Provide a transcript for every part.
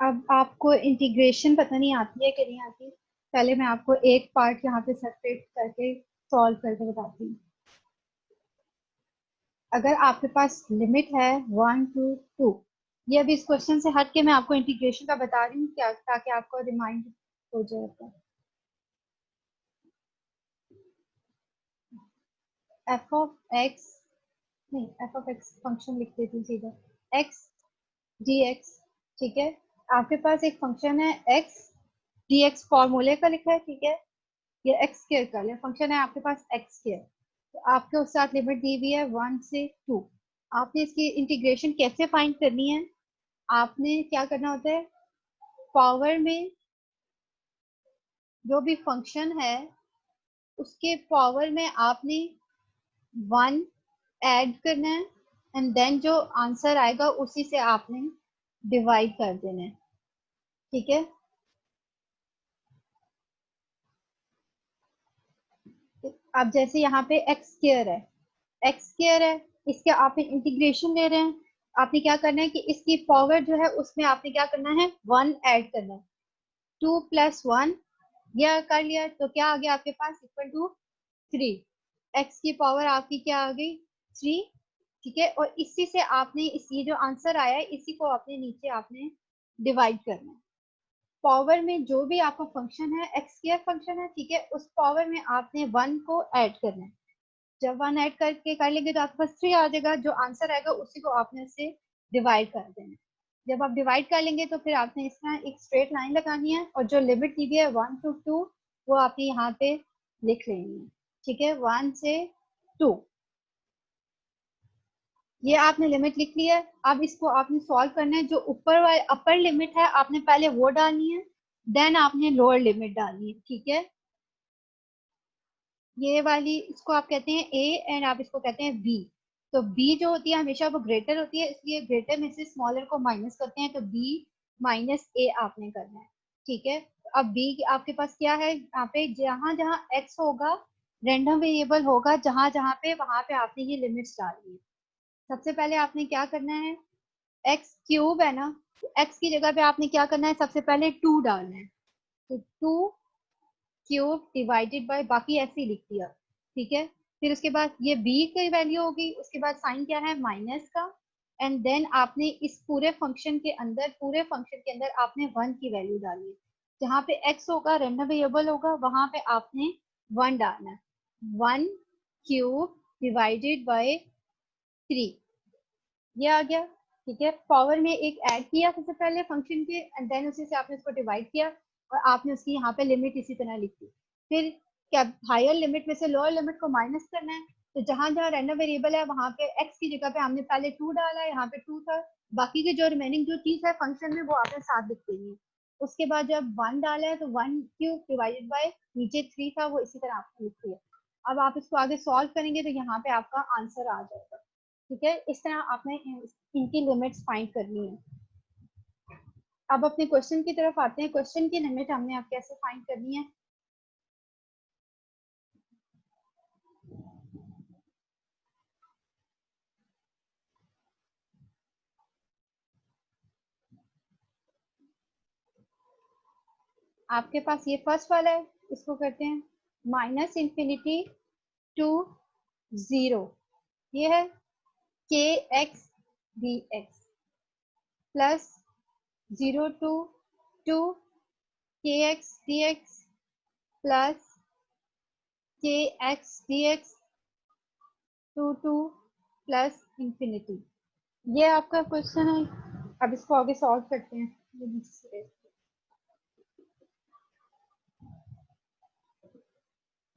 अब आपको इंटीग्रेशन पता नहीं आती है कि नहीं आती। पहले मैं आपको एक पार्ट यहाँ पे सेपरेट करके सॉल्व करके बताती हूँ। अगर आपके पास लिमिट है 1 to 2, ये अभी इस क्वेश्चन से हट के मैं आपको इंटीग्रेशन का बता रही हूँ क्या, ताकि आपको रिमाइंड हो जाए। एफ ऑफ एक्स, नहीं एफ ऑफ एक्स फंक्शन लिख देती हूँ सीधा, एक्स डी एक्स। ठीक है, आपके पास एक फंक्शन है एक्स डी एक्स, फॉर्मूले का लिखा है। ठीक है, ये एक्स स्क्वायर का लिया फंक्शन है आपके पास एक्स स्क्वायर। तो आपके उस साथ लिमिट दी हुई है 1 से 2। आपने इसकी इंटीग्रेशन कैसे फाइंड करनी है? आपने क्या करना होता है, पावर में जो भी फंक्शन है उसके पावर में आपने 1 ऐड करना है, एंड देन जो आंसर आएगा उसी से आपने डिवाइड कर देना है। ठीक है, अब जैसे यहाँ पे एक्स स्क्वायर है, एक्स स्क्वायर है, इसके आपने इंटीग्रेशन ले रहे हैं। आपने क्या करना है कि इसकी पावर जो है उसमें आपने क्या करना है, 1 ऐड करना है। 2 + 1 यह कर लिया तो क्या आ गया आपके पास, इक्वल टू 3। एक्स की पावर आपकी क्या आ गई, 3। ठीक है, और इसी से आपने इस ये जो आंसर आया है इसी को आपने नीचे आपने डिवाइड करना है। पावर में जो भी आपका फंक्शन है, एक्स स्क्वायर फंक्शन है, ठीक है, उस पावर में आपने 1 को ऐड करना है। जब 1 ऐड करके कर लेंगे तो आपके पास 3 आ जाएगा, जो आंसर आएगा उसी को आपने उससे डिवाइड कर देना है। जब आप डिवाइड कर लेंगे तो फिर आपने इसमें एक स्ट्रेट लाइन लगानी है, और जो लिमिट दी गई है 1 to 2 वो आपने यहाँ पे लिख लेनी है। ठीक है, 1 से 2 ये आपने लिमिट लिख ली है। अब इसको आपने सॉल्व करना है। जो ऊपर वाले अपर लिमिट है आपने पहले वो डालनी है, देन आपने लोअर लिमिट डालनी है। ठीक है, ये वाली इसको आप कहते हैं ए एंड आप इसको कहते हैं बी। तो बी जो होती है हमेशा वो ग्रेटर होती है, इसलिए ग्रेटर में से स्मॉलर को माइनस करते हैं, तो बी माइनस ए आपने करना है। ठीक है, अब बी आपके पास क्या है, यहाँ पे जहां जहां एक्स होगा रैंडम वेरिएबल होगा, जहां जहां पे वहां पे आपने ये लिमिट्स डालनी है। सबसे पहले आपने क्या करना है, एक्स क्यूब है ना, एक्स की जगह पे आपने क्या करना है, सबसे पहले 2 डालना है। तो 2 क्यूब डिवाइडेड बाय, बाकी ऐसे ही लिख दिया। ठीक है, फिर उसके बाद ये b की वैल्यू होगी, उसके बाद साइन क्या है, माइनस का, एंड देन आपने इस पूरे फंक्शन के अंदर आपने 1 की वैल्यू डाली है। जहाँ पे x होगा रैंडम वेरिएबल होगा वहां पे आपने 1 डालना है। 1 क्यूब डिवाइडेड बाय 3 ये आ गया। ठीक है, पावर में एक ऐड किया सबसे पहले फंक्शन के, एंड देन उसी से आपने उसको डिवाइड किया, और आपने उसकी यहाँ पे लिमिट इसी तरह लिख दी। फिर क्या, हायर लिमिट में से लोअर लिमिट को माइनस करना है। तो जहां जहां रैंडम वेरिएबल है वहां पे एक्स की जगह पे हमने पहले 2 डाला, यहाँ पे 2 था, बाकी की जो रिमेनिंग जो चीज है फंक्शन में वो आपने साथ लिख देनी है। उसके बाद जब 1 डाला है तो 1 क्यूब डिवाइडेड बाय नीचे 3 था वो इसी तरह आपने लिख दिया। अब आप इसको आगे सॉल्व करेंगे तो यहाँ पे आपका आंसर आ जाएगा। ठीक है, इस तरह आपने इनकी लिमिट्स फाइंड करनी है। अब अपने क्वेश्चन की तरफ आते हैं। क्वेश्चन की लिमिट हमने आप कैसे फाइंड करनी है। आपके पास ये फर्स्ट वाला है, इसको करते हैं -∞ to 0। ये है के x d x plus 0 to 2 के एक्स डी एक्स प्लस के x d x to plus infinity. ये आपका क्वेश्चन है। अब इसको आगे सॉल्व करते हैं।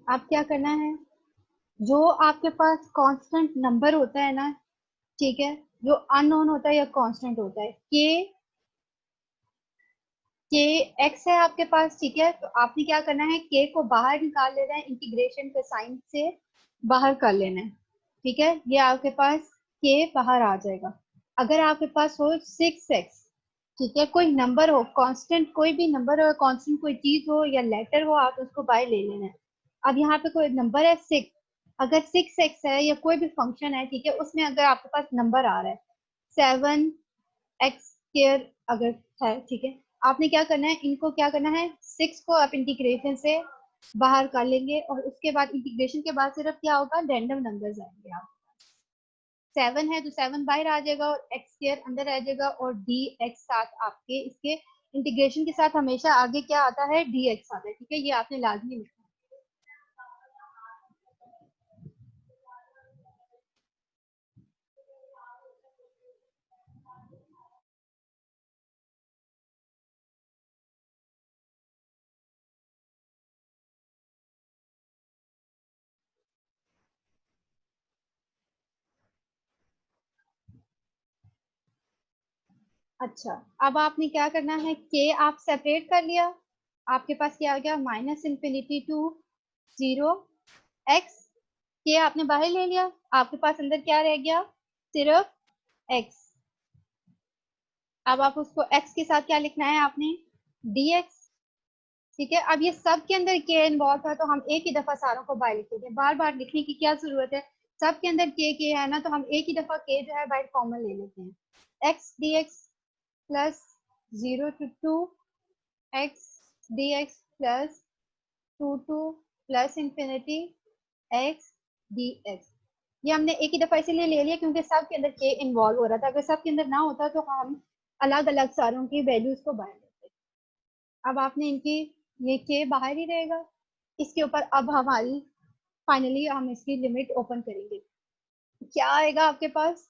आप क्या करना है, जो आपके पास कांस्टेंट नंबर होता है ना, ठीक है, जो अननोन होता है या कांस्टेंट होता है, के एक्स है आपके पास। ठीक है, तो आपने क्या करना है, के को बाहर निकाल लेना है, इंटीग्रेशन के साइन से बाहर कर लेना है। ठीक है, ये आपके पास के बाहर आ जाएगा। अगर आपके पास हो 6x, ठीक है, कोई नंबर हो कांस्टेंट, कोई भी नंबर हो, कांस्टेंट कोई चीज हो या लेटर हो, आप उसको बाय ले लेना है। अब यहाँ पे कोई नंबर है 6, अगर 6x है या कोई भी फंक्शन है, ठीक है, उसमें अगर आपके पास नंबर आ रहा है 7x स्क्वायर अगर है, ठीक है, आपने क्या करना है, इनको क्या करना है, 6 को आप इंटीग्रेशन से बाहर कर लेंगे और उसके बाद इंटीग्रेशन के बाद सिर्फ क्या होगा, रैंडम नंबर्स आएंगे। आप 7 है तो 7 बाहर आ जाएगा और एक्स स्क्वायर अंदर आ जाएगा और डी एक्स साथ आपके इसके इंटीग्रेशन के साथ हमेशा आगे क्या आता है, डी एक्स आता है, ठीक है, ये आपने लाजमी लिखना है। अच्छा, अब आपने क्या करना है, के आप सेपरेट कर लिया, आपके पास क्या आ गया, माइनस इंफिनिटी टू 0 एक्स, के आपने बाहर ले लिया, आपके पास अंदर क्या रह गया, सिर्फ एक्स। अब आप उसको एक्स के साथ क्या लिखना है आपने, डी एक्स, ठीक है। अब ये सब के अंदर के इन्वॉल्व है तो हम एक ही दफा सारों को बाय लिख देते हैं, बार बार लिखने की क्या जरूरत है, सब के अंदर के है ना, तो हम एक ही दफा के जो है बाय कॉमन ले लेते हैं, x d x plus 0 to 2 x d x plus 2 to plus infinity x d x. ये हमने एक ही दफा इसीलिए ले लिया क्योंकि सब के अंदर के इन्वॉल्व हो रहा था, अगर सब के अंदर ना होता तो हम अलग अलग सारों की वैल्यूज को बाहर लेते। अब आपने इनकी, ये के बाहर ही रहेगा, इसके ऊपर अब हमारी फाइनली हम इसकी लिमिट ओपन करेंगे, क्या आएगा आपके पास,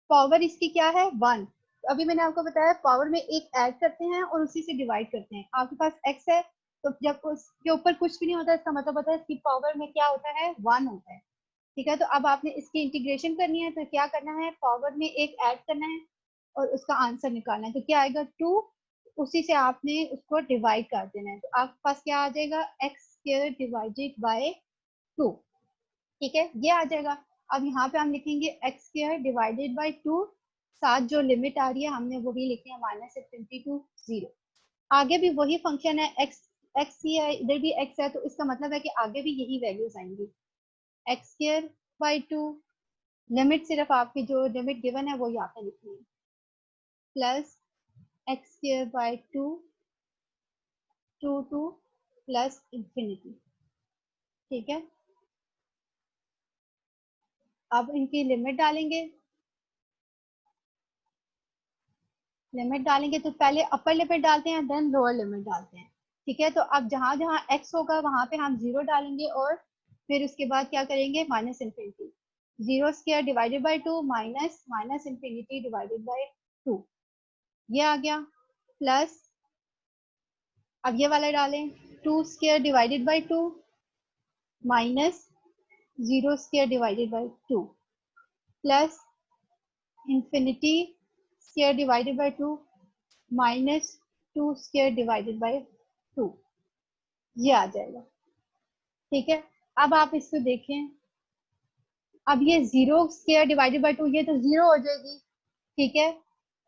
पावर इसकी क्या है 1, अभी मैंने आपको बताया पावर में एक ऐड करते हैं और उसी से डिवाइड करते हैं, आपके पास x है तो जब उसके ऊपर कुछ भी नहीं होता इसका मतलब होता है इसकी पावर में क्या होता है 1 होता है, ठीक है। तो अब आपने इसकी इंटीग्रेशन करनी है तो क्या करना है, पावर में एक ऐड करना है और उसका आंसर निकालना है, तो क्या आएगा 2, उसी से आपने उसको डिवाइड कर देना है, तो आपके पास क्या आ जाएगा, एक्स स्क्वायर डिवाइडेड बाय 2, ठीक है, ये आ जाएगा। अब यहाँ पे हम लिखेंगे एक्स स्क्वायर डिवाइडेड बाय 2, साथ जो लिमिट आ रही है हमने वही लिखनी है, माइनस इंफिनिटी टू 0। आगे भी वही फंक्शन है, एक्स एक्स ही है, इधर भी एक्स है, तो इसका मतलब है कि आगे भी यही वैल्यूज आएंगी, एक्स स्क्वायर बाय 2, लिमिट सिर्फ आपकी जो लिमिट गिवन है वो यहाँ पे लिखनी है, plus x square by 2 to plus infinity, ठीक है। अब इनकी लिमिट डालेंगे, लिमिट डालेंगे तो पहले अपर लिमिट डालते हैं देन लोअर लिमिट डालते हैं, ठीक है। तो अब जहां जहां x होगा वहां पे हम 0 डालेंगे और फिर उसके बाद क्या करेंगे, minus infinity, 0 square divided by 2 minus minus infinity divided by 2, ये आ गया, प्लस अब ये वाला डालें, 2 square divided by 2 minus 0 square divided by 2 plus infinity square divided by 2 minus 2 square divided by 2, ये आ जाएगा, ठीक है। अब आप इसको देखें, अब ये 0 स्क्वायर डिवाइडेड बाय 2 ये तो 0 हो जाएगी, ठीक है,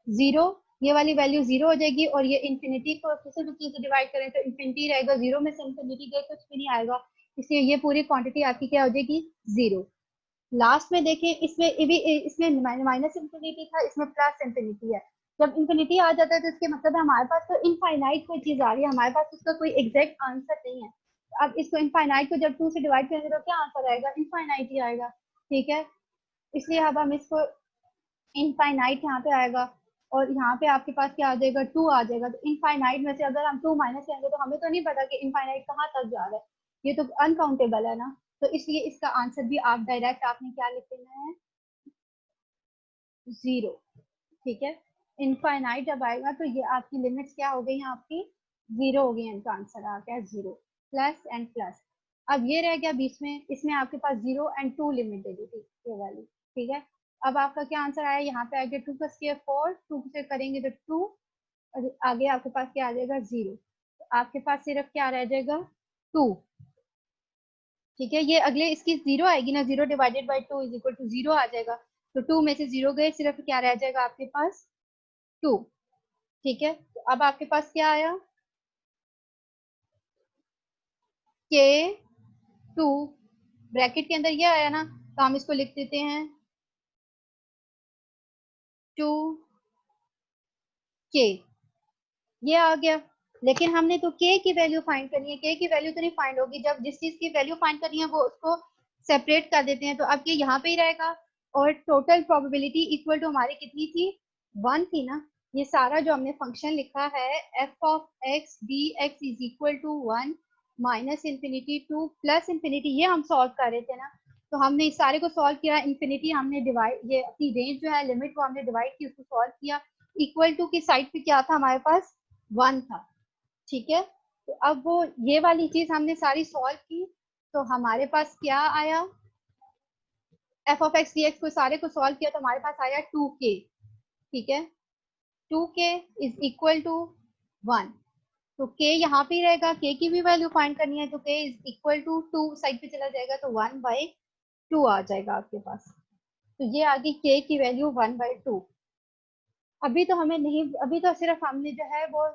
0, ये वाली वैल्यू 0 हो जाएगी और ये इंफिनिटी को किसी भी चीज से डिवाइड करें तो इंफिनिटी रहेगा, 0 में से इंफिनिटी गए कुछ भी नहीं आएगा, इसलिए ये पूरी क्वांटिटी आपकी क्या हो जाएगी, 0। लास्ट में देखें, इसमें भी इसमें माइनस इंफिनिटी था, इसमें प्लस इंफिनिटी है, जब इंफिनिटी आ जाता है तो इसके मतलब है हमारे पास तो इनफाइनाइट कोई चीज आ रही है, हमारे पास उसका कोई एग्जैक्ट आंसर नहीं है। अब इसको इनफाइनाइट को जब 2 से डिवाइड करेंगे तो क्या आंसर आएगा, इनफाइनाइट ही आएगा, ठीक है। इसलिए अब हम इसको इनफाइनाइट यहाँ पे आएगा और यहाँ पे आपके पास क्या आ जाएगा, 2 आ जाएगा, तो इनफाइनाइट में से अगर हम 2 माइनस करेंगे तो हमें तो नहीं पता कि इनफाइनाइट कहाँ तक जा रहा है, ये तो अनकाउंटेबल है ना, तो इसलिए इसका आंसर भी आप डायरेक्ट आपने क्या लिख देना है, 0, ठीक है। इनफाइनाइट जब आएगा तो ये आपकी लिमिट्स क्या हो गई, आपकी 0 हो गई, इनका आंसर आ गया 0, प्लस एंड प्लस। अब ये रह गया बीच में, इसमें आपके पास 0 एंड 2 लिमिट दे दी थी ये वाली, ठीक है। अब आपका क्या आंसर आया, यहाँ पे आ गया 2 का स्क्वायर 4, 2 से करेंगे तो 2 और आगे आपके पास क्या आ जाएगा 0, तो आपके पास सिर्फ क्या रह जाएगा 2, ठीक है। ये अगले इसकी 0 आएगी ना, 0 divided by 2 is equal to 0 आ जाएगा, तो 2 में से 0 गए, सिर्फ क्या रह जाएगा आपके पास 2, ठीक है। तो अब आपके पास क्या आया, के 2, ब्रैकेट के अंदर ये आया ना, तो हम इसको लिख देते हैं 2 के, ये आ गया। लेकिन हमने तो के की वैल्यू फाइंड करनी है, के की वैल्यू तो नहीं फाइंड होगी, जब जिस चीज की वैल्यू फाइंड करनी है वो उसको सेपरेट कर देते हैं, तो अब ये यहाँ पे ही रहेगा। और टोटल प्रोबेबिलिटी इक्वल टू हमारी कितनी थी, 1 थी ना। ये सारा जो हमने फंक्शन लिखा है f of x d x is equal to 1 minus infinity to plus infinity, ये हम सॉल्व कर रहे थे ना। तो हमने इस सारे को सॉल्व किया, इंफिनिटी हमने डिवाइड, ये अपनी रेंज जो है लिमिट वो हमने डिवाइड की, उसको सॉल्व किया। इक्वल टू की साइड पे क्या था हमारे पास, 1 था। ठीक है, तो अब वो ये वाली चीज हमने सारी सॉल्व की, तो हमारे पास क्या आया, F of x d x को सारे को सॉल्व किया तो हमारे पास आया 2k। ठीक है, 2k इज इक्वल टू 1। तो k यहाँ पे ही रहेगा, k की भी वैल्यू फाइंड करनी है, तो k is equal to 2 side पे चला जाएगा तो 1/2 आ जाएगा आपके पास। तो ये आ गई k की वैल्यू 1/2। अभी तो हमें नहीं, अभी तो सिर्फ हमने जो है वो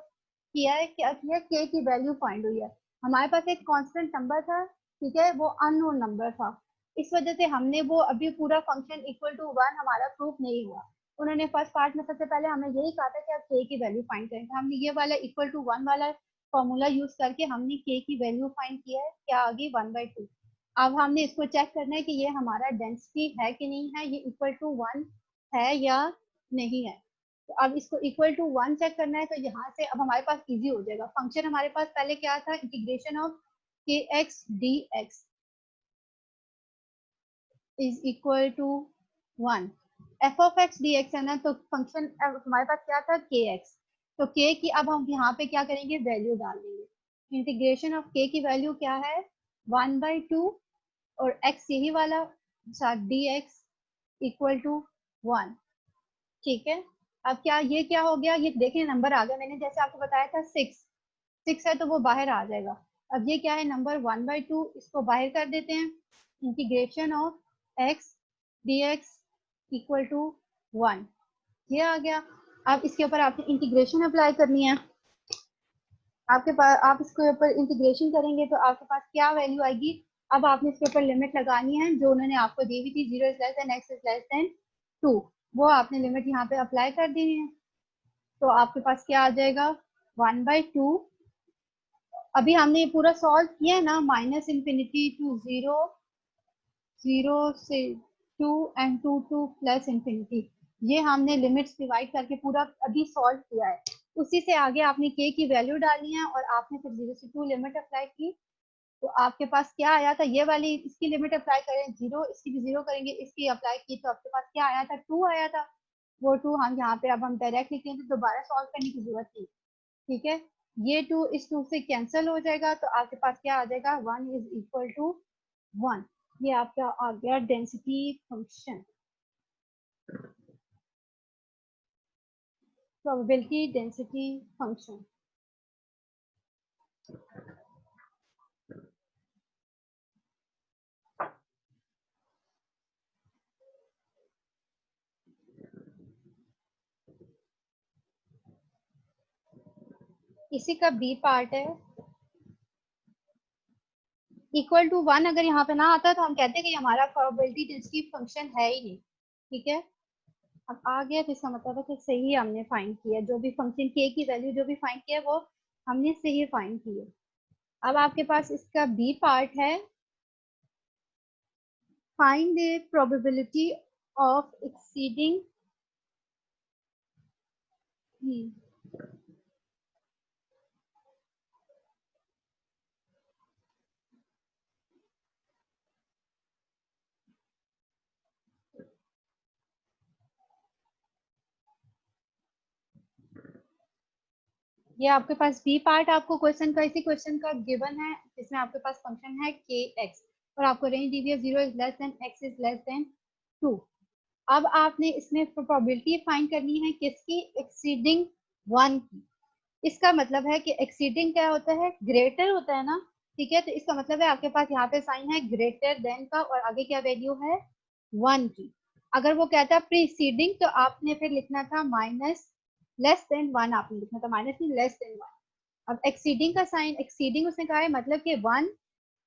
किया है, क्या किया, के की वैल्यू फाइंड हुई है। हमारे पास एक कांस्टेंट नंबर था, ठीक है, वो अननोन नंबर था, इस वजह से हमने वो अभी पूरा फंक्शन इक्वल टू 1 हमारा प्रूफ नहीं हुआ। उन्होंने फर्स्ट पार्ट में सबसे पहले हमें यही कहा था कि आप के की वैल्यू फाइंड करेंगे, हमने ये वाला इक्वल टू 1 वाला फॉर्मूला यूज करके हमने के की वैल्यू फाइंड किया है, क्या आ गई 1/2। अब हमने इसको चेक करना है कि ये हमारा डेंसिटी है कि नहीं है, ये इक्वल टू 1 है या नहीं है। तो अब इसको इक्वल टू 1 चेक करना है, तो यहाँ से अब हमारे पास इजी हो जाएगा। फंक्शन हमारे पास पहले क्या था, integration of k x d x is equal to 1। F of x d x है ना, तो फंक्शन हमारे पास क्या था, के एक्स। तो के की अब हम यहाँ पे क्या करेंगे, वैल्यू डाल देंगे। इंटीग्रेशन ऑफ के की वैल्यू क्या है, 1/2 और एक्स यही वाला साथ डी एक्स इक्वल टू 1। ठीक है, अब क्या ये क्या हो गया, ये देखिए नंबर आ गया, मैंने जैसे आपको बताया था 6 है तो वो बाहर आ जाएगा। अब ये क्या है, नंबर 1/2, इसको बाहर कर देते हैं। Integration of x d x equal to 1, ये आ गया। अब इसके ऊपर आपने इंटीग्रेशन अप्लाई करनी है। आपके पास, आप इसके ऊपर इंटीग्रेशन करेंगे तो आपके पास क्या वैल्यू आएगी, अब आपने इसके ऊपर लिमिट लगानी है जो उन्होंने आपको दी हुई थी, 0 is less then x is less then 2, वो आपने लिमिट यहाँ पे अप्लाई कर देनी है। तो आपके पास क्या आ जाएगा, 1/2। अभी हमने ये पूरा सॉल्व किया है ना, माइनस इंफिनिटी टू 0, 0 से 2 एंड 2 टू प्लस इंफिनिटी, ये हमने लिमिट्स डिवाइड करके पूरा अभी सॉल्व किया है। उसी से आगे आपने के की वैल्यू डाली है और आपने फिर 0 से 2 लिमिट अप्लाई की, तो आपके पास क्या आया था, ये वाली इसकी लिमिट अप्लाई करें 0, इसकी भी 0 करेंगे, इसकी अप्लाई की तो आपके पास क्या आया था, 2 आया था। वो 2 हम यहाँ पे अब हम डायरेक्ट लिखेंगे, दोबारा सॉल्व करने की जरूरत नहीं। ठीक है, ये 2 इस 2 से कैंसिल हो जाएगा, तो आपके पास क्या आ जाएगा, 1 इज इक्वल टू 1। ये आपका आ गया density function, probability density function. इसी का बी पार्ट है, इक्वल टू 1 अगर यहाँ पे ना आता तो हम कहते हैं कि हमारा प्रोबेबिलिटी डेंसिटी फंक्शन है ही नहीं। ठीक है, अब आ गया तो इसका मतलब है कि सही हमने फाइंड किया, जो भी फंक्शन के की वैल्यू जो भी फाइंड किया वो हमने सही फाइंड की है। अब आपके पास इसका बी पार्ट है, find the probability of exceeding, ये आपके पास बी पार्ट आपको क्वेश्चन का, इसी क्वेश्चन का गिवन है, जिसमें आपके पास फंक्शन है के एक्स और आपको रेंज दी हुई है 0 is less then x is less then 2। अब आपने इसमें प्रोबेबिलिटी फाइंड करनी है किसकी, एक्सीडिंग 1 की। इसका मतलब है कि एक्सीडिंग क्या होता है, ग्रेटर होता है ना। ठीक है, तो इसका मतलब है आपके पास यहाँ पे साइन है ग्रेटर देन का और आगे क्या वैल्यू है, 1 की। अगर वो कहता है प्रीसीडिंग तो आपने फिर लिखना था माइनस, लेस देन 1 आपने लिखना था, माइनस नहीं लेस देन 1। अब एक्सीडिंग का साइन, एक्सीडिंग उसने कहा है मतलब कि 1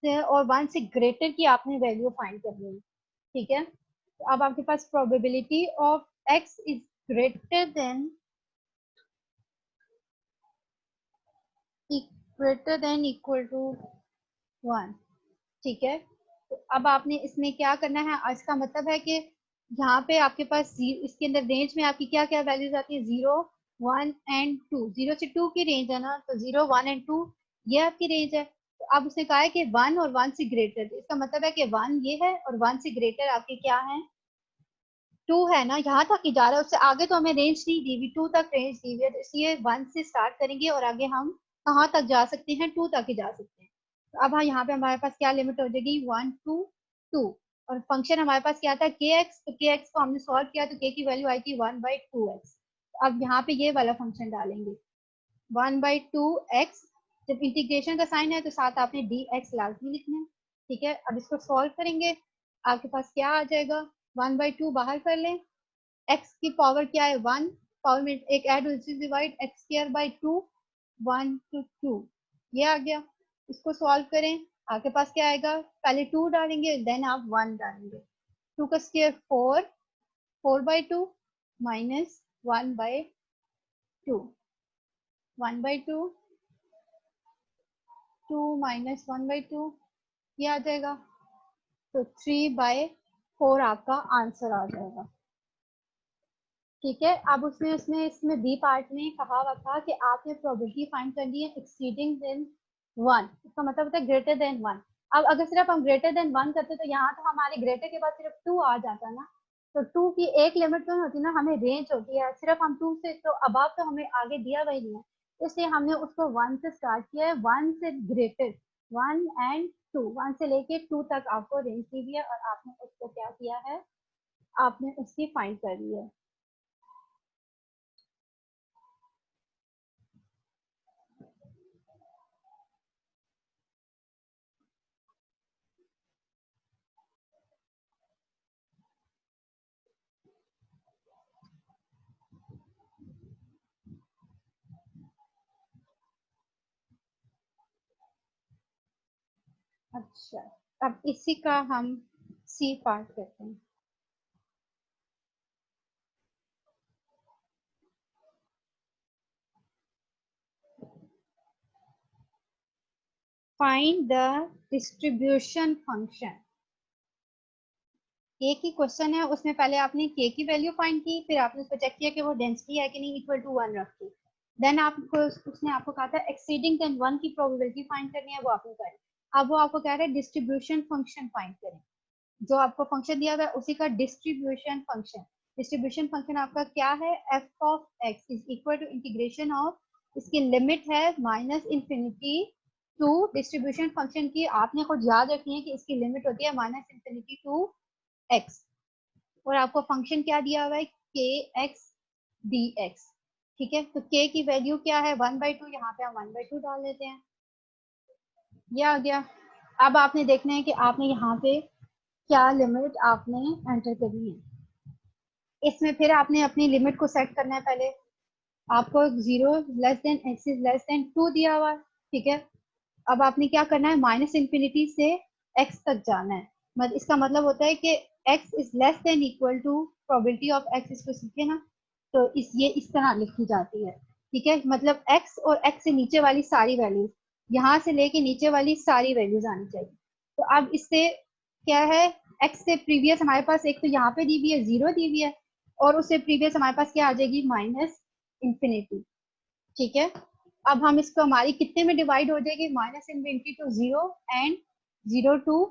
से और 1 से ग्रेटर की आपने वैल्यू फाइंड करनी है। ठीक है, तो अब आपके पास probability of x is greater than greater than equal to 1, ठीक है। तो अब आपने इसमें क्या करना है, इसका मतलब है कि यहाँ पे आपके पास इसके अंदर रेंज में आपकी क्या क्या वैल्यूज आती है, 0 1 एंड 2, 0 से 2 की रेंज है ना, तो 0 1 एंड 2 ये आपकी रेंज है। तो अब उसने कहा है कि 1 और 1 से ग्रेटर, तो इसका मतलब है कि 1 ये है और 1 से ग्रेटर आपके क्या है, 2 है ना, यहाँ तक ही जा रहा है, उससे आगे तो हमें रेंज नहीं दी हुई, 2 तक रेंज दी हुई है, तो इसलिए 1 से स्टार्ट करेंगे और आगे हम कहाँ तक जा सकते हैं, 2 तक ही जा सकते हैं। तो अब हाँ यहाँ पे हमारे पास क्या लिमिट हो जाएगी, 1 टू 2, और फंक्शन हमारे पास क्या था, के एक्स, तो के एक्स को हमने सॉल्व किया तो के की वैल्यू आई थी 1/2x। अब यहाँ पे ये वाला फंक्शन डालेंगे 1/2x, जब इंटीग्रेशन का साइन है तो साथ आपने डी एक्स लाजमी लिखना है, ठीक है। अब इसको सॉल्व करेंगे, आपके पास क्या आ जाएगा, 1/2 बाहर कर लें, x की पावर क्या है 1, पावर में एक add divide x square by 2, 1 to 2, ये आ गया। इसको सॉल्व करें, आपके पास क्या आएगा, पहले 2 डालेंगे देन आप 1 डालेंगे, 2 का स्क्वायर 4, 4/2 माइनस 1/2, 1/2, 2 माइनस 1/2, ये आ जाएगा। तो 3/4 आपका आंसर आ जाएगा, ठीक है। अब उसमें उसमें इसमें बी पार्ट में कहा हुआ था कि आपने प्रोबेबिलिटी फाइंड करनी है एक्सीडिंग देन 1, इसका मतलब होता है ग्रेटर देन 1। अब अगर सिर्फ हम ग्रेटर देन 1 करते तो यहाँ तो हमारे ग्रेटर के बाद सिर्फ 2 आ जाता ना, तो 2 की एक लिमिट तो होती ना, हमें रेंज होती है, सिर्फ हम 2 से तो अब तो हमें आगे दिया हुआ ही नहीं है, इसलिए हमने उसको 1 से स्टार्ट किया है, 1 से ग्रेटर, 1 एंड 2, 1 से लेके 2 तक आपको रेंज दी हुई है और आपने उसको क्या किया है, आपने उसकी फाइंड कर ली है। अच्छा, अब इसी का हम सी पार्ट करते हैं। Find the distribution function. के की क्वेश्चन है, उसमें पहले आपने के की वैल्यू फाइंड की, फिर आपने उसको चेक किया कि वो डेंसिटी है कि नहीं, इक्वल टू 1 रख के, देन आपको उसने आपको कहा था एक्सीडिंग देन 1 की प्रोबेबिलिटी फाइंड करनी है, वो आपने करी। अब वो आपको कह रहा है डिस्ट्रीब्यूशन फंक्शन फाइंड करें, जो आपको फंक्शन दिया हुआ है उसी का डिस्ट्रीब्यूशन फंक्शन। डिस्ट्रीब्यूशन फंक्शन आपका क्या है, f of x is equal to integration of, इसकी लिमिट है minus infinity to, distribution function की आपने खुद याद रखनी है कि इसकी लिमिट होती है माइनस इंफिनिटी टू एक्स, और आपको फंक्शन क्या दिया हुआ है, के एक्स डी एक्स, ठीक है। तो के की वैल्यू क्या है 1/2, यहाँ पे हम 1/2 डाल देते हैं, ये आ गया। अब आपने देखना है कि आपने यहाँ पे क्या लिमिट आपने एंटर करनी है, इसमें फिर आपने अपनी लिमिट को सेट करना है। पहले आपको 0 less than x is less then 2 दिया हुआ है, ठीक है। अब आपने क्या करना है, माइनस इंफिनिटी से एक्स तक जाना है, मतलब इसका मतलब होता है कि x is less than equal to probability of x, इसको सीखे ना, तो ये इस तरह लिखी जाती है, ठीक है। मतलब एक्स और एक्स से नीचे वाली सारी वैल्यूज, यहाँ से लेके नीचे वाली सारी वैल्यूज आनी चाहिए। तो अब इससे क्या है, एक्स से प्रीवियस हमारे पास एक तो यहाँ पे दी हुई है 0 दी हुई है, और उससे प्रीवियस हमारे पास क्या आ जाएगी, माइनस इंफिनिटी, ठीक है। अब हम इसको हमारी कितने में डिवाइड हो जाएगी, minus infinity to 0 and 0 to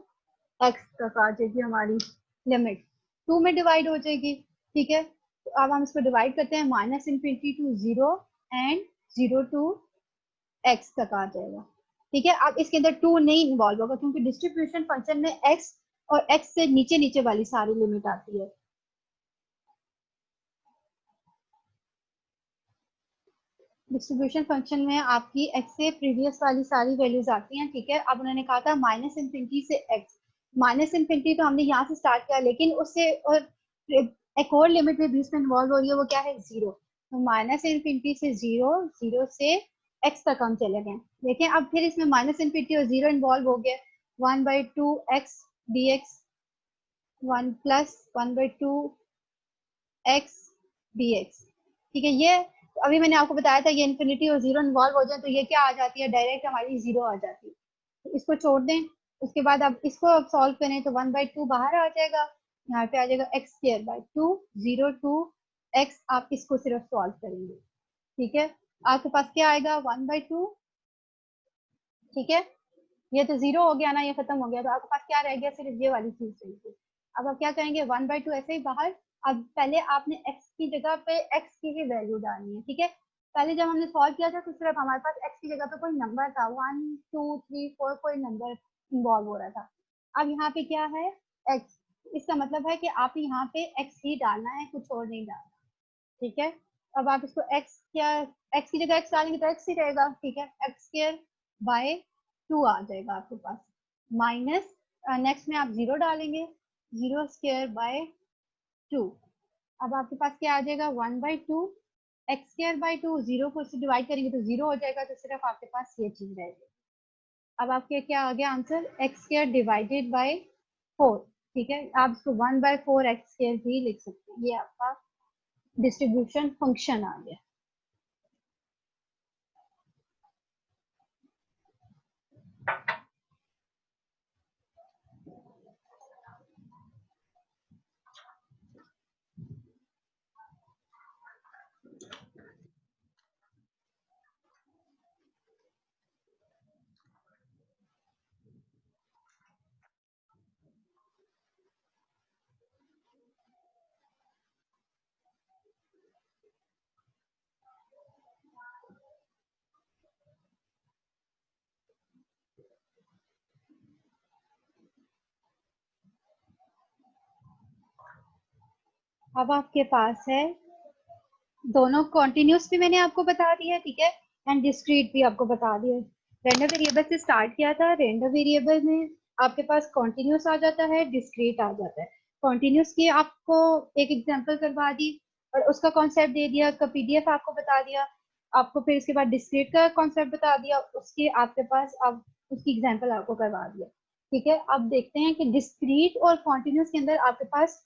x तक आ जाएगी हमारी लिमिट, 2 में डिवाइड हो जाएगी, ठीक है। तो अब हम इसको डिवाइड करते हैं, minus infinity to 0 and 0 to x तक आ जाएगा, ठीक है। अब इसके अंदर 2 नहीं इन्वॉल्व होगा क्योंकि डिस्ट्रीब्यूशन फंक्शन में एक्स और एक्स से नीचे नीचे वाली सारी लिमिट आती है। डिस्ट्रीब्यूशन फंक्शन में आपकी एक्स से प्रीवियस वाली सारी वैल्यूज आती हैं, ठीक है। अब उन्होंने कहा था माइनस इंफिनिटी से एक्स, माइनस इंफिनिटी तो हमने यहाँ से स्टार्ट किया, लेकिन उससे और एक और लिमिट भी बीच में इन्वॉल्व हो रही है, वो क्या है, 0। तो माइनस इंफिनिटी से 0, 0 से एक्स तक हम चले गए, देखें अब फिर इसमें माइनस इंफिनिटी और 0 इन्वॉल्व हो गया, 1/2 x d x, 1 plus 1/2 x d x, ठीक है। ये तो अभी मैंने आपको बताया था ये इन्फिनिटी और जीरो इन्वॉल्व हो जाए तो ये क्या आ जाती है, डायरेक्ट हमारी जीरो आ जाती है। तो इसको छोड़ दें, उसके बाद आप इसको अब सॉल्व करें तो 1/2 बाहर आ जाएगा, यहाँ पे आ जाएगा x²/2, 0 to x। आप इसको सिर्फ सॉल्व करेंगे, ठीक है। आपके पास क्या आएगा, 1/2, ठीक है। ये तो जीरो हो गया ना, ये खत्म हो गया, तो आपके पास क्या रह गया, सिर्फ ये वाली चीज रह गई। अब आप क्या करेंगे, 1/2 ऐसे ही बाहर। अब पहले आपने x की जगह पे x की ही वैल्यू डालनी है, ठीक है। पहले जब हमने सॉल्व किया था तो सिर्फ हमारे पास x की जगह पे कोई नंबर था, 1 2 3 4 कोई नंबर इन्वॉल्व हो रहा था। अब यहाँ पे क्या है, x। इसका मतलब है कि आप यहाँ पे x ही डालना है, कुछ और नहीं डालना, ठीक है। अब आप इसको x की जगह x डालेंगे तो x ही रहेगा, ठीक है। x²/2 आ जाएगा आपके पास, माइनस नेक्स्ट में आप 0 डालेंगे, 0²/2। अब आपके पास क्या आ जाएगा, 1/2, x²/2, 0 को इससे डिवाइड करेंगे तो 0 हो जाएगा, तो सिर्फ आपके पास ये चीज रहेगी। अब आपके क्या आ गया आंसर, x²/4, ठीक है। आप इसको 1/4 x² भी लिख सकते हैं, ये आपका डिस्ट्रीब्यूशन फंक्शन आ गया। अब आपके पास है दोनों कॉन्टिन्यूस भी मैंने आपको बता दिया, ठीक है, एंड डिस्क्रीट भी आपको बता दिया। रेंडम वेरिएबल से स्टार्ट किया था, रेंडम वेरिएबल में आपके पास कॉन्टिन्यूस आ जाता है, डिस्क्रीट आ जाता है। कॉन्टिन्यूस की आपको एक एग्जांपल करवा दी और उसका कॉन्सेप्ट दे दिया, उसका पीडीएफ आपको बता दिया, आपको फिर इसके बाद डिस्क्रीट का कॉन्सेप्ट बता दिया, उसके आपके पास अब उसकी एग्जाम्पल आपको करवा दिया, ठीक है। अब देखते हैं कि डिस्क्रीट और कॉन्टिन्यूस के अंदर आपके पास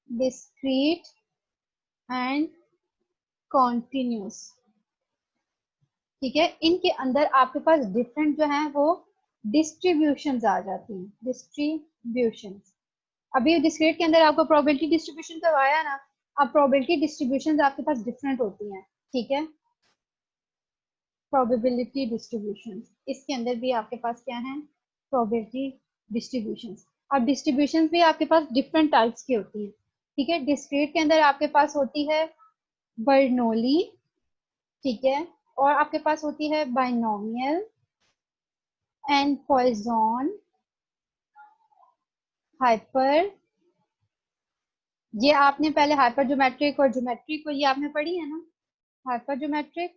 डिस्क्रीट एंड कॉन्टिन्यूस, ठीक है, इनके अंदर आपके पास डिफरेंट जो है वो डिस्ट्रीब्यूशंस आ जाती हैं, डिस्ट्रीब्यूशंस। अभी डिस्क्रीट के अंदर आपको प्रोबेबिलिटी डिस्ट्रीब्यूशन करवाया ना, अब प्रोबेबिलिटी डिस्ट्रीब्यूशंस आपके पास डिफरेंट होती हैं, ठीक है। प्रोबेबिलिटी डिस्ट्रीब्यूशंस, इसके अंदर भी आपके पास क्या है, प्रोबेबिलिटी डिस्ट्रीब्यूशंस। अब डिस्ट्रीब्यूशंस भी आपके पास डिफरेंट टाइप्स की होती हैं, ठीक है। डिस्क्रीट के अंदर आपके पास होती है बर्नौली, ठीक है, और आपके पास होती है बाइनोमियल एंड पॉइजन, हाइपर, ये आपने पहले हाइपर ज्योमेट्रिक और ज्योमेट्रिक को ये आपने पढ़ी है ना, हाइपर ज्योमेट्रिक,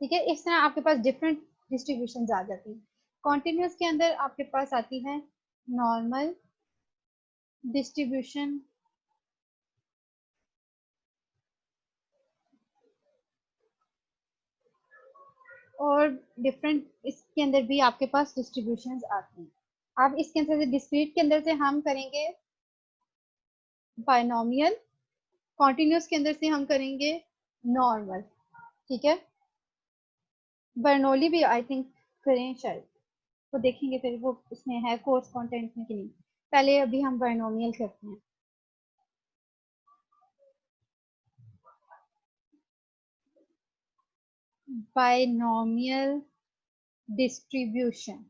ठीक है। इस तरह आपके पास डिफरेंट डिस्ट्रीब्यूशन आ जाती है। कॉन्टिन्यूस के अंदर आपके पास आती है नॉर्मल डिस्ट्रीब्यूशन, और डिफरेंट इसके अंदर भी आपके पास डिस्ट्रीब्यूशन आती हैं। अब इसके अंदर से डिस्क्रीट के अंदर से हम करेंगे बाइनोमियल, कॉन्टिन्यूस के अंदर से हम करेंगे नॉर्मल, ठीक है। बर्नौली भी आई थिंक करें शायद, तो देखेंगे फिर वो उसमें है कोर्स कंटेंट में कि नहीं। पहले अभी हम बाइनोमियल करते हैं। बाइनोमियल डिस्ट्रीब्यूशन,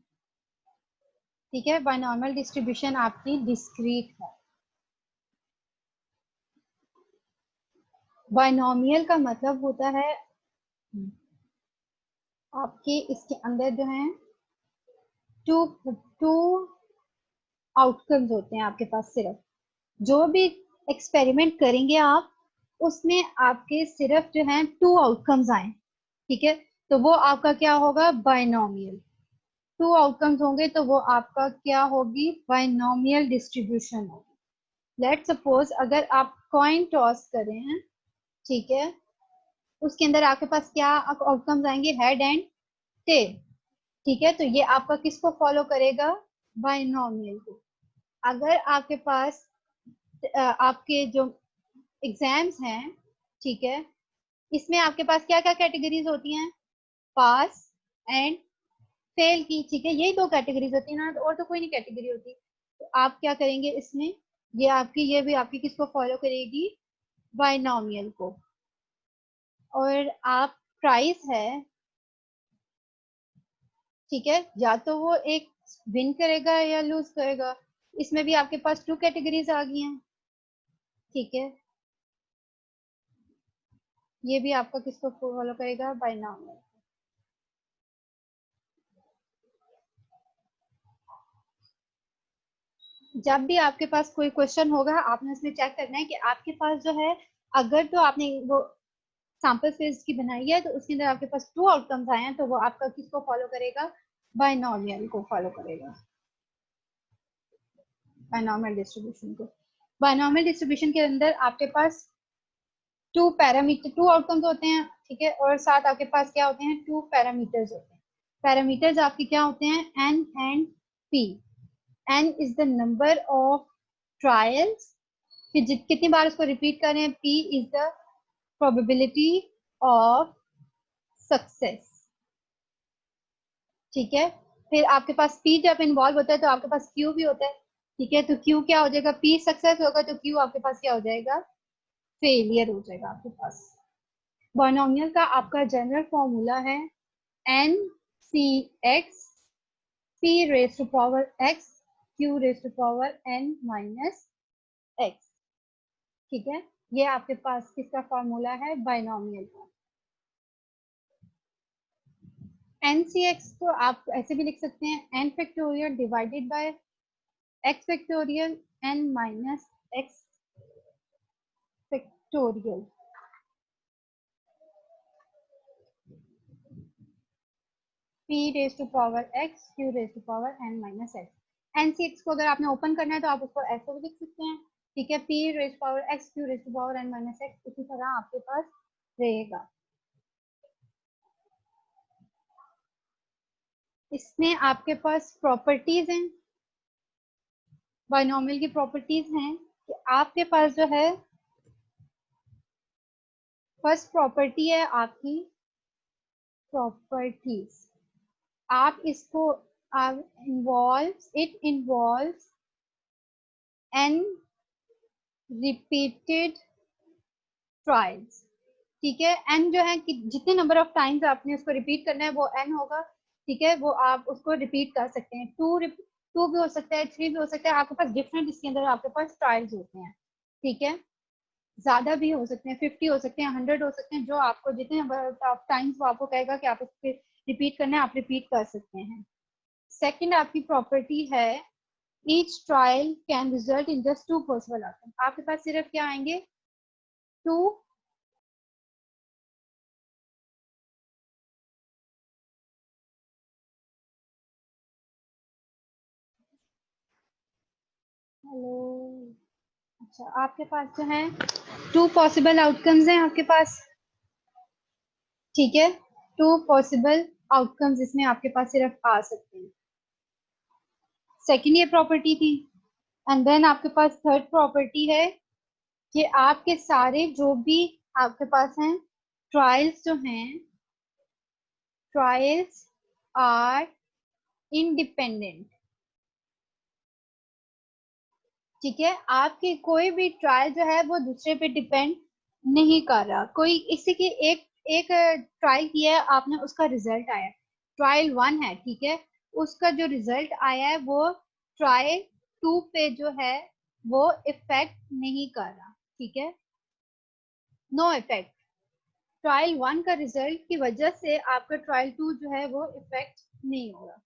ठीक है, बाइनोमियल डिस्ट्रीब्यूशन आपकी डिस्क्रीट है। बाइनोमियल का मतलब होता है आपके इसके अंदर जो है टू टू आउटकम्स होते हैं आपके पास, सिर्फ जो भी एक्सपेरिमेंट करेंगे आप उसमें आपके सिर्फ जो है टू आउटकम्स आए, ठीक है, तो वो आपका क्या होगा, बाइनोमियल। टू आउटकम्स होंगे तो वो आपका क्या होगी, बाइनोमियल डिस्ट्रीब्यूशन होगी। लेट सपोज अगर आप कॉइन टॉस करें हैं, ठीक है, उसके अंदर आपके पास क्या आउटकम्स आएंगे, हेड एंड टेल, ठीक है। तो ये आपका किसको फॉलो करेगा, बाइनोमियल को। अगर आपके पास आपके जो एग्जाम्स हैं, ठीक है, इसमें आपके पास क्या क्या कैटेगरीज होती हैं? पास एंड फेल की, ठीक है, यही दो कैटेगरीज होती है ना, और तो कोई नहीं कैटेगरी होती। तो आप क्या करेंगे इसमें, ये भी आपकी किसको फॉलो करेगी? बाइनोमियल को। और आप प्राइस है, ठीक है, या तो वो एक विन करेगा या लूज करेगा। इसमें भी आपके पास टू कैटेगरीज आ गई हैं, ठीक है, ये भी आपका किसको फॉलो करेगा? बाइनोमियल। जब भी आपके पास कोई क्वेश्चन होगा, आपने उसमें चेक करना है कि आपके पास जो है, अगर तो आपने वो सैंपल स्पेस की बनाई है तो उसके अंदर आपके पास टू आउटकम्स आए हैं, तो वो आपका किसको फॉलो करेगा? बाइनोमियल को फॉलो करेगा, बाइनोमियल डिस्ट्रीब्यूशन को। बाइनोमियल डिस्ट्रीब्यूशन के अंदर आपके पास टू पैरामीटर, टू आउटकम्स होते हैं, ठीक है, और साथ आपके पास क्या होते हैं? टू पैरामीटर्स होते हैं। पैरामीटर्स आपके क्या होते हैं? N and p. N is the number of trials, कि कितनी बार उसको रिपीट करें। P is the probability of success, ठीक है। फिर आपके पास पी जब इन्वॉल्व होता है तो आपके पास क्यू भी होता है, ठीक है, तो क्यू क्या हो जाएगा? पी सक्सेस होगा तो क्यू आपके पास क्या हो जाएगा? फेलियर हो जाएगा आपके पास। बाइनोमियल का आपका जनरल फॉर्मूला है n c x p raise to power x q raise to power n minus x, ठीक है, ये आपके पास किसका फॉर्मूला है? बाइनोमियल का। एन सी एक्स को आप ऐसे भी लिख सकते हैं, n factorial divided by x factorial n minus x factorial. p raise to power x q raise to power n minus x। N c x को अगर आपने ओपन करना है तो आप उसको ऐसे भी लिख सकते हैं, ठीक है, p raise power x q raise to power n minus x, इसी तरह आपके पास रहेगा। इसमें आपके पास प्रॉपर्टीज हैं, बाइनोमियल की प्रॉपर्टीज हैं कि आपके पास जो है, फर्स्ट प्रॉपर्टी है आपकी प्रॉपर्टीज। आप इसको it involves n repeated trials, ठीक है, n जो है कि जितने नंबर ऑफ टाइम्स आपने उसको रिपीट करना है वो n होगा, ठीक है, वो आप उसको रिपीट कर सकते हैं। टू भी हो सकता है, थ्री भी हो सकता है, आपके पास डिफरेंट इसके अंदर आपके पास ट्रायल्स होते हैं, ठीक है, ज्यादा भी हो सकते हैं, 50 हो सकते हैं, 100 हो सकते हैं, जो आपको जितने नंबर ऑफ टाइम्स वो आपको कहेगा कि आप उसके रिपीट करना है, आप रिपीट कर सकते हैं। सेकंड आपकी प्रॉपर्टी है each trial can result in just two possible outcome. आपके पास सिर्फ क्या आएंगे? टू हेलो, अच्छा, आपके पास जो है टू पॉसिबल आउटकम्स हैं आपके पास, ठीक है, टू पॉसिबल आउटकम्स इसमें आपके पास सिर्फ आ सकते हैं। सेकंड ये प्रॉपर्टी थी। एंड देन आपके पास थर्ड प्रॉपर्टी है कि आपके सारे जो भी आपके पास हैं ट्रायल्स जो हैं, ट्रायल्स आर इंडिपेंडेंट, ठीक है, आपकी कोई भी ट्रायल जो है वो दूसरे पे डिपेंड नहीं कर रहा। कोई इसी की एक एक ट्रायल किया है आपने, उसका रिजल्ट आया, ट्रायल वन है, ठीक है, उसका जो रिजल्ट आया है वो ट्रायल टू पे जो है वो इफेक्ट नहीं कर रहा, ठीक है, नो इफेक्ट। ट्रायल वन का रिजल्ट की वजह से आपका ट्रायल टू जो है वो इफेक्ट नहीं होगा।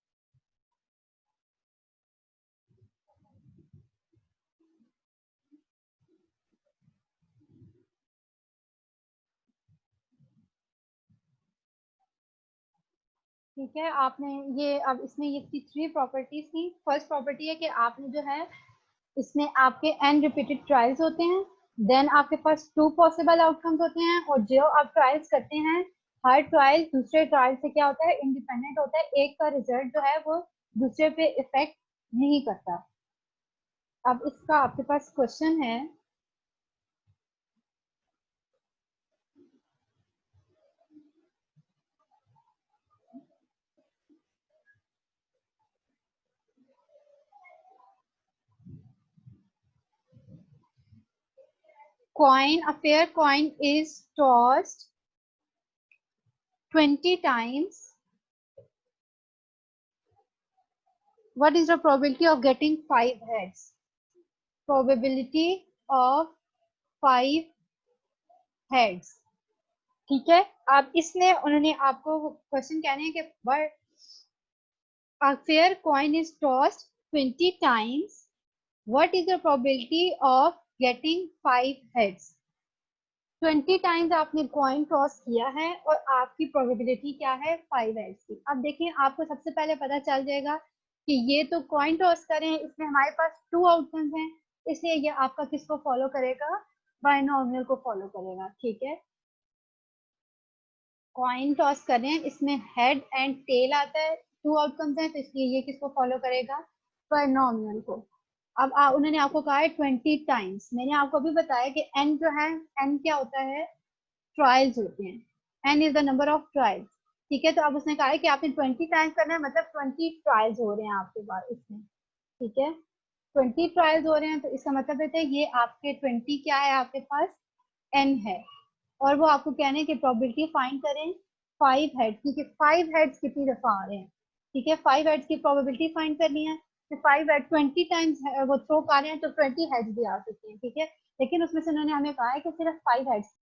ठीक है, आपने ये अब इसमें ये थ्री प्रॉपर्टीज थी। फर्स्ट प्रॉपर्टी है कि आपने जो है इसमें आपके एन रिपीटेड ट्रायल्स होते हैं, देन आपके पास टू पॉसिबल आउटकम्स होते हैं, और जो आप ट्रायल्स करते हैं हर ट्रायल दूसरे ट्रायल से क्या होता है? इंडिपेंडेंट होता है, एक का रिजल्ट जो है वो दूसरे पे इफेक्ट नहीं करता। अब इसका आपके पास क्वेश्चन है, a fair coin is tossed 20 times. What is the probability of getting 5 heads? Probability of 5 heads. ठीक है, अब इसमें उन्होंने आपको क्वेश्चन कहने हैं कि but a fair coin is tossed 20 times. What is the probability of getting 5 heads? 20 times आपने कॉइन टॉस किया है और आपकी प्रोबेबिलिटी क्या है 5 हेड्स की। अब देखिए आपको सबसे पहले पता चल जाएगा कि ये तो कॉइन टॉस करें, इसमें हमारे पास 2 आउटकम्स हैं, इसलिए ये आपका किसको फॉलो करेगा, बाइनोमियल को फॉलो करेगा। ठीक है, कॉइन टॉस करें, इसमें हेड एंड टेल आता है, 2 आउटकम्स हैं, तो इसलिए ये किसको फॉलो करेगा, बाइनोमियल को। अब उन्होंने आपको कहा है 20 टाइम्स, मैंने आपको अभी बताया कि एन जो है, एन क्या होता है, ट्रायल्स होते हैं, n is the number of trials. ठीक है, तो अब उसने कहा है कि आपने 20 टाइम्स करना है, मतलब 20 ट्रायल्स हो रहे हैं आपके पास इसमें। ठीक है, 20 ट्रायल्स हो रहे हैं, तो इसका मतलब है ये आपके 20 क्या है, आपके पास एन है, और वो आपको कहने की प्रोबेबिलिटी फाइंड करें 5 हेड्स, क्योंकि 5 हेड्स कितनी दफा आ रहे हैं। ठीक है, 5 हेड्स की प्रोबेबिलिटी फाइंड करनी है, तो 5 हेड 20 टाइम्स वो थ्रो कर रहे हैं, तो 20 हेड्स भी आ सकते हैं। ठीक है, लेकिन उसमें से उन्होंने हमें कहा है कि सिर्फ 5 हेड्स